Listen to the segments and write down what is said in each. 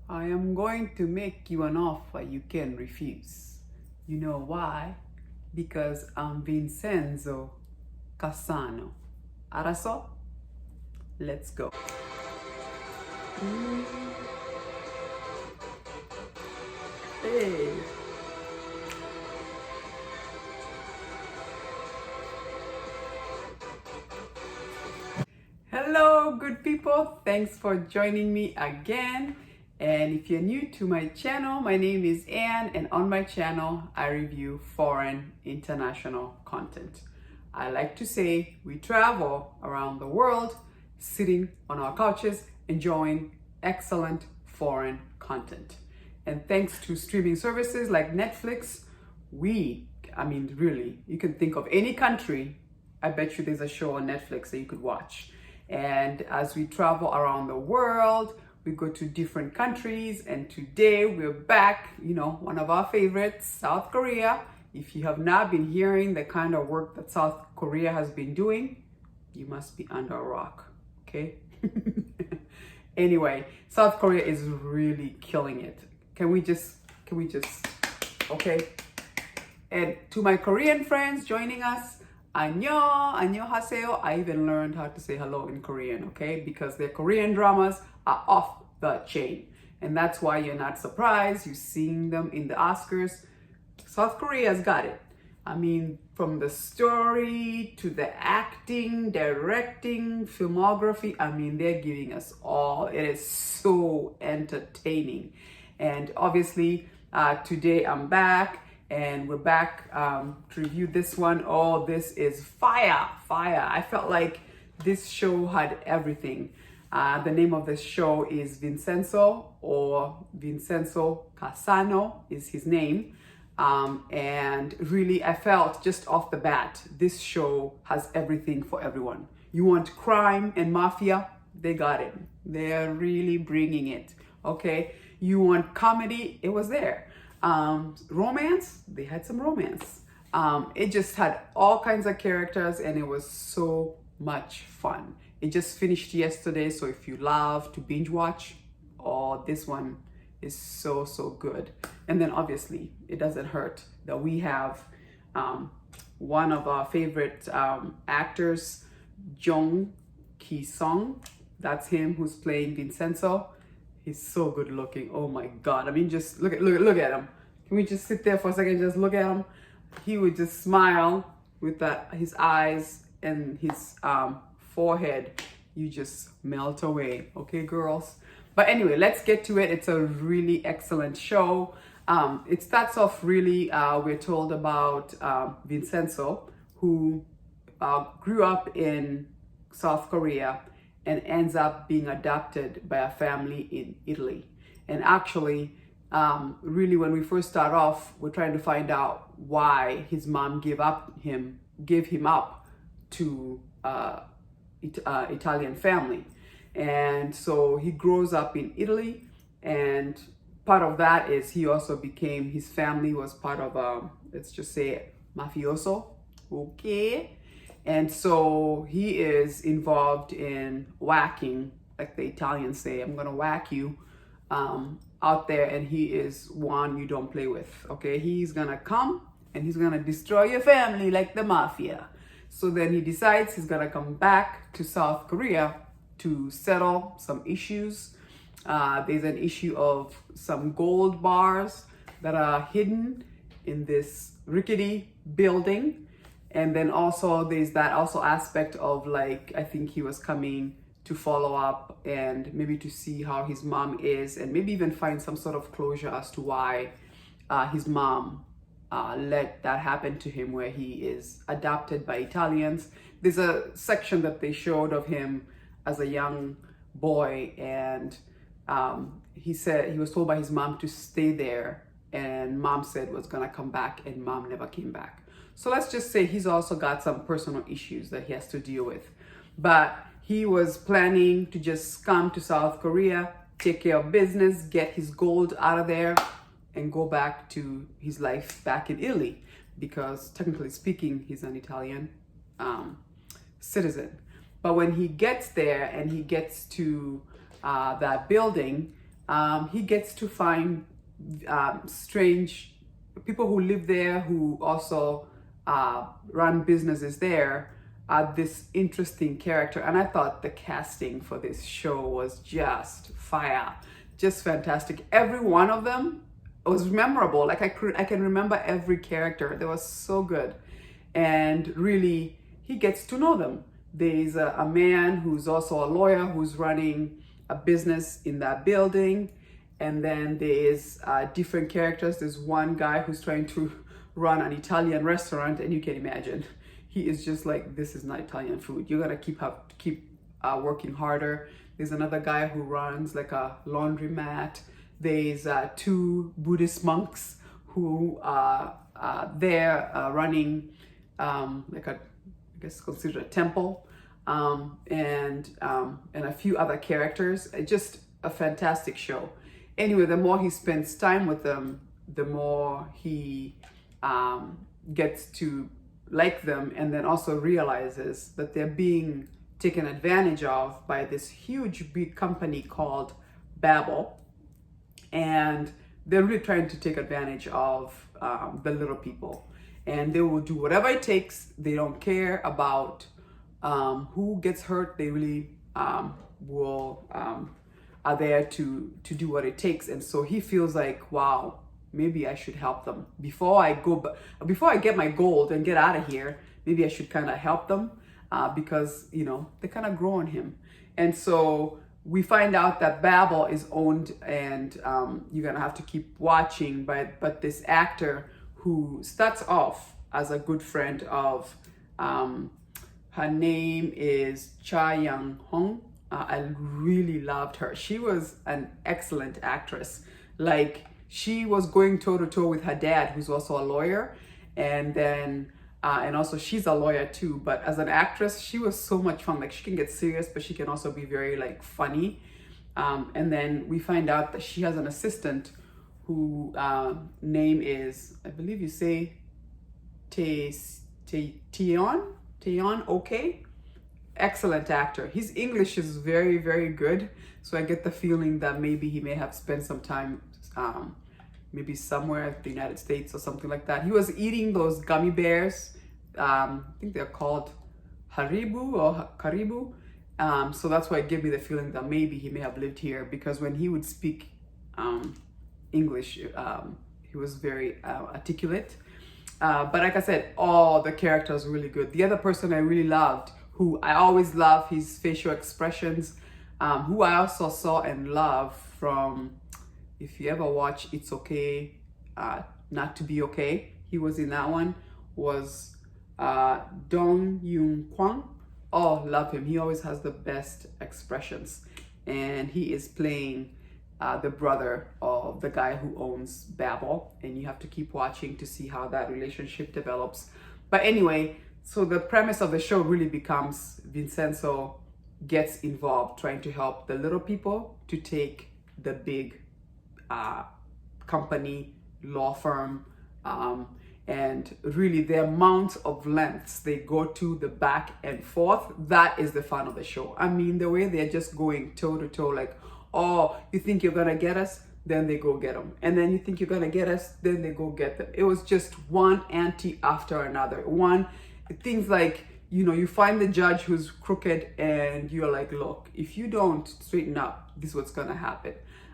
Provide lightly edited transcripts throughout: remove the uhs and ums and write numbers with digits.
I am going to make you an offer you can refuse. You know why? Because I'm Vincenzo Cassano. Araso? Let's go. Hey. Hello, good people. Thanks for joining me again. And if you're new to my channel, my name is Anne, and on my channel, I review foreign international content. I like to say we travel around the world, sitting on our couches, enjoying excellent foreign content. And thanks to streaming services like Netflix, really, you can think of any country. I bet you there's a show on Netflix that you could watch. And as we travel around the world, we go to different countries, and today we're back, one of our favorites, South Korea. If you have not been hearing the kind of work that South Korea has been doing, you must be under a rock, okay? Anyway, South Korea is really killing it. Can we just, okay? And to my Korean friends joining us, 안녕하세요. I even learned how to say hello in Korean, okay? Because their Korean dramas are off the chain. And that's why you're not surprised. You're seeing them in the Oscars. South Korea's got it. From the story to the acting, directing, filmography, they're giving us all. It is so entertaining. And obviously, today I'm back. And we're back to review this one. Oh, this is fire. I felt like this show had everything. The name of the show is Vincenzo, or Vincenzo Cassano is his name. And really, I felt just off the bat, this show has everything for everyone. You want crime and mafia? They got it. They're really bringing it, okay? You want comedy? It was there. Romance, they had some romance. It just had all kinds of characters, and it was so much fun. It just finished yesterday, so if you love to binge watch, this one is so good. And then obviously it doesn't hurt that we have one of our favorite actors, Soong-ki, that's him who's playing Vincenzo. He's so good looking. Oh my God. Just look at him. Can we just sit there for a second, just look at him? He would just smile with his eyes and his forehead. You just melt away. Okay, girls? But anyway, let's get to it. It's a really excellent show. It starts off really, we're told about Vincenzo, who grew up in South Korea and ends up being adopted by a family in Italy. And actually, really, when we first start off, we're trying to find out why his mom gave him up to Italian family. And so he grows up in Italy, and part of that is his family was part of let's just say mafioso, okay? And so he is involved in whacking, like the Italians say, I'm gonna whack you out there, and he is one you don't play with, okay? He's gonna come and he's gonna destroy your family like the mafia. So then he decides he's gonna come back to South Korea to settle some issues. There's an issue of some gold bars that are hidden in this rickety building. And then also there's that also aspect of, like, I think he was coming to follow up and maybe to see how his mom is, and maybe even find some sort of closure as to why his mom let that happen to him, where he is adopted by Italians. There's a section that they showed of him as a young boy, and he said he was told by his mom to stay there, and mom said was gonna come back, and mom never came back. So let's just say he's also got some personal issues that he has to deal with. But he was planning to just come to South Korea, take care of business, get his gold out of there, and go back to his life back in Italy, because technically speaking, he's an Italian citizen. But when he gets there and he gets to that building, he gets to find strange people who live there, who also run businesses there. This interesting character, and I thought the casting for this show was just fire, just fantastic. Every one of them was memorable. Like I can remember every character. They were so good, and really he gets to know them. There's a man who's also a lawyer who's running a business in that building, and then there's different characters. There's one guy who's trying to run an Italian restaurant, and you can imagine he is just like, this is not Italian food. You gotta keep working harder. There's another guy who runs like a laundromat. There's two Buddhist monks who are there running like I guess considered a temple, and a few other characters. Just a fantastic show. Anyway, the more he spends time with them, the more he gets to like them, and then also realizes that they're being taken advantage of by this huge big company called Babel, and they're really trying to take advantage of the little people, and they will do whatever it takes. They don't care about who gets hurt. They really will are there to do what it takes. And so he feels like, wow, maybe I should help them before I get my gold and get out of here. Maybe I should kind of help them because they kind of grow on him. And so we find out that Babel is owned, and you're gonna have to keep watching. But this actor who starts off as a good friend of, her name is Jae-myung. I really loved her. She was an excellent actress. Like, she was going toe to toe with her dad, who's also a lawyer, and then and also she's a lawyer too. But as an actress, she was so much fun. Like, she can get serious, but she can also be very like funny. And then we find out that she has an assistant who name is, I believe you say Taec-yeon. Okay, excellent actor. His English is very, very good. So I get the feeling that maybe he may have spent some time maybe somewhere in the United States or something like that. He was eating those gummy bears. I think they're called Haribo or Karibu. So that's why it gave me the feeling that maybe he may have lived here, because when he would speak English, he was very articulate. But like I said, all the characters were really good. The other person I really loved, who I always love his facial expressions, who I also saw and love from, if you ever watch It's Okay Not to Be Okay, he was in that one, was Dong-yeon. Oh, love him. He always has the best expressions. And he is playing the brother of the guy who owns Babel. And you have to keep watching to see how that relationship develops. But anyway, so the premise of the show really becomes Vincenzo gets involved trying to help the little people to take the big company, law firm, and really the amount of lengths they go to, the back and forth, that is the fun of the show. I mean, the way they're just going toe to toe, like, oh, you think you're gonna get us? Then they go get them. And then you think you're gonna get us? Then they go get them. It was just one ante after another. Things like, you find the judge who's crooked and you're like, look, if you don't straighten up, this is what's gonna happen.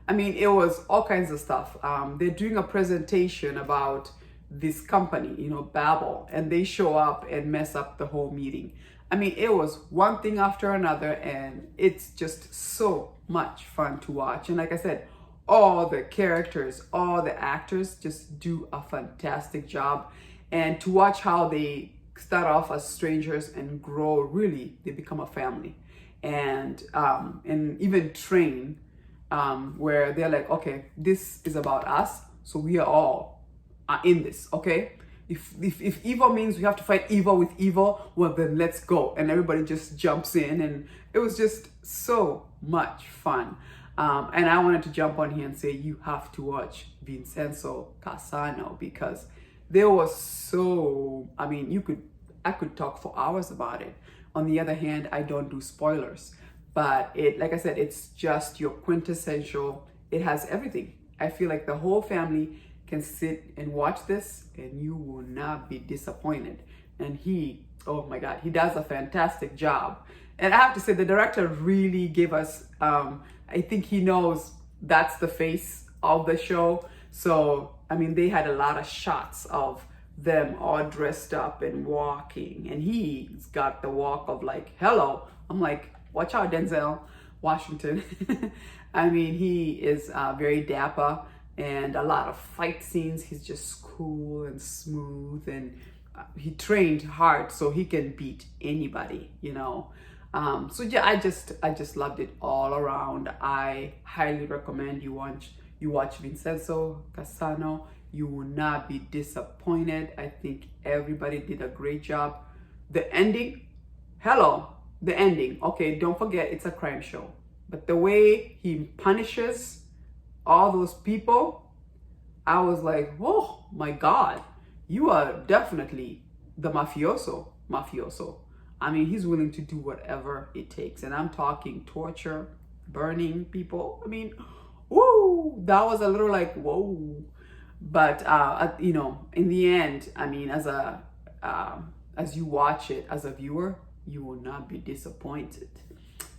I mean, it was all kinds of stuff. They're doing a presentation about this company, Babel, and they show up and mess up the whole meeting. I mean, it was one thing after another, and it's just so much fun to watch. And like I said, all the characters, all the actors just do a fantastic job. And to watch how they start off as strangers and grow, really, they become a family. And even train, where they're like, okay, this is about us, so we are all in this, okay? If evil means we have to fight evil with evil, well then let's go. And everybody just jumps in, and it was just so much fun. And I wanted to jump on here and say you have to watch Vincenzo Casano, because there was I mean, I could talk for hours about it. On the other hand, I don't do spoilers, but like I said, it's just your quintessential it has everything. I feel like the whole family can sit and watch this and you will not be disappointed. And he, oh my God, he does a fantastic job. And I have to say, the director really gave us, I think he knows that's the face of the show. So, I mean, they had a lot of shots of them all dressed up and walking. And he's got the walk of like, hello. I'm like, watch out, Denzel Washington. I mean, he is very dapper, and a lot of fight scenes. He's just cool and smooth, and he trained hard so he can beat anybody, you know. So yeah, I just loved it all around. I highly recommend you watch Vincenzo Cassano. You will not be disappointed. I think everybody did a great job. The ending, hello, the ending. Okay, don't forget it's a crime show. But the way he punishes all those people, I was like, oh my God, you are definitely the mafioso. I mean, he's willing to do whatever it takes. And I'm talking torture, burning people. I mean, woo, that was a little like, whoa. But, you know, in the end, I mean, as you watch it as a viewer, you will not be disappointed.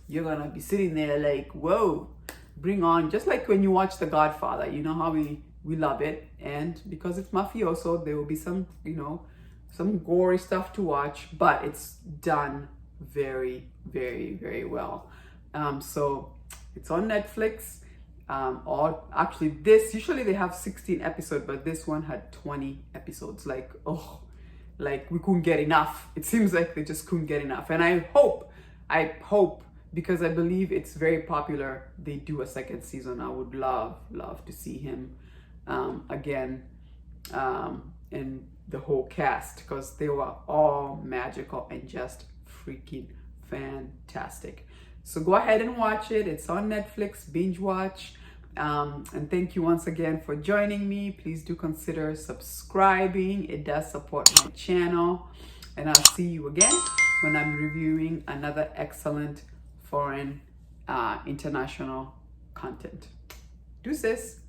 You're gonna be sitting there like, whoa, bring on, just like when you watch The Godfather, you know how we love it. And because it's mafioso, there will be some, you know, some gory stuff to watch, but it's done very, very, very well. So it's on Netflix. Or actually this, usually they have 16 episodes, but this one had 20 episodes. Like, oh, like we couldn't get enough. It seems like they just couldn't get enough. And I hope, because I believe it's very popular, they do a second season. I would love to see him again, and the whole cast, because they were all magical and just freaking fantastic. So go ahead and watch it. It's on Netflix, binge watch. And thank you once again for joining me. Please do consider subscribing. It does support my channel. And I'll see you again when I'm reviewing another excellent foreign international content. Deuces.